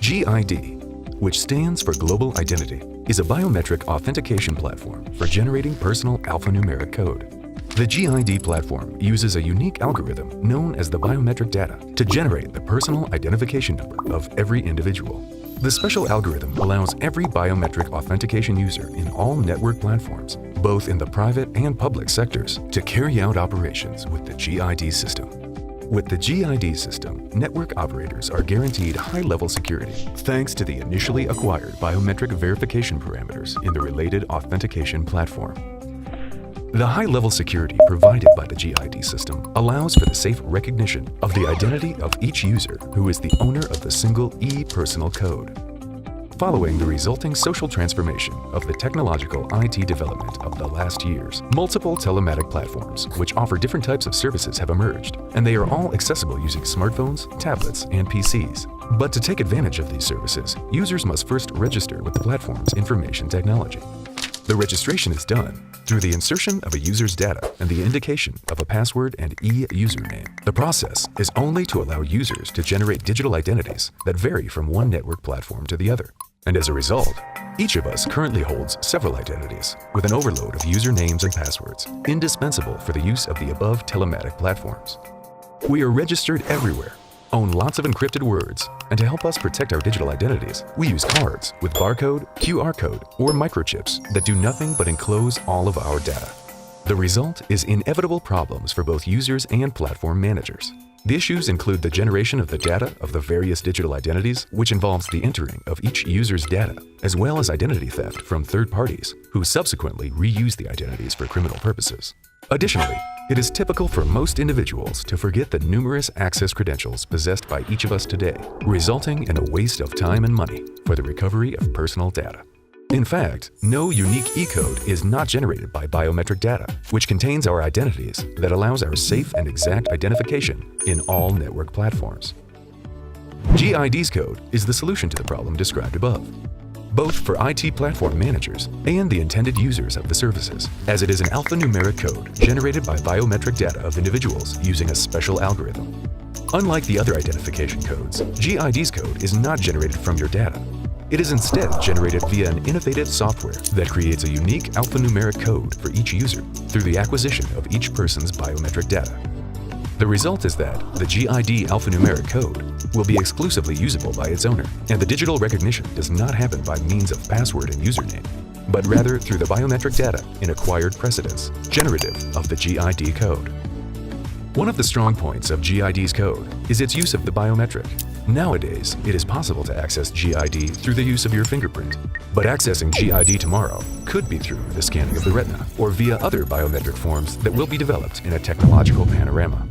GID, which stands for Global Identity, is a biometric authentication platform for generating personal alphanumeric code. The GID platform uses a unique algorithm known as the biometric data to generate the personal identification number of every individual. The special algorithm allows every biometric authentication user in all network platforms, both in the private and public sectors, to carry out operations with the GID system. With the GID system, network operators are guaranteed high-level security thanks to the initially acquired biometric verification parameters in the related authentication platform. The high-level security provided by the GID system allows for the safe recognition of the identity of each user who is the owner of the single e-personal code. Following the resulting social transformation of the technological IT development of the last years, multiple telematic platforms which offer different types of services have emerged, and they are all accessible using smartphones, tablets, and PCs. But to take advantage of these services, users must first register with the platform's information technology. The registration is done through the insertion of a user's data and the indication of a password and e-username. The process is only to allow users to generate digital identities that vary from one network platform to the other. And as a result, each of us currently holds several identities with an overload of usernames and passwords, indispensable for the use of the above telematic platforms. We are registered everywhere, own lots of encrypted words, and to help us protect our digital identities, we use cards with barcode, QR code, or microchips that do nothing but enclose all of our data. The result is inevitable problems for both users and platform managers. The issues include the generation of the data of the various digital identities, which involves the entering of each user's data, as well as identity theft from third parties, who subsequently reuse the identities for criminal purposes. Additionally, it is typical for most individuals to forget the numerous access credentials possessed by each of us today, resulting in a waste of time and money for the recovery of personal data. In fact, no unique e-code is not generated by biometric data, which contains our identities that allows our safe and exact identification in all network platforms. GID's code is the solution to the problem described above, both for IT platform managers and the intended users of the services, as it is an alphanumeric code generated by biometric data of individuals using a special algorithm. Unlike the other identification codes, GID's code is not generated from your data. It is instead generated via an innovative software that creates a unique alphanumeric code for each user through the acquisition of each person's biometric data. The result is that the GID alphanumeric code will be exclusively usable by its owner, and the digital recognition does not happen by means of password and username, but rather through the biometric data in acquired precedence, generative of the GID code. One of the strong points of GID's code is its use of the biometric. Nowadays, it is possible to access GID through the use of your fingerprint, but accessing GID tomorrow could be through the scanning of the retina or via other biometric forms that will be developed in a technological panorama.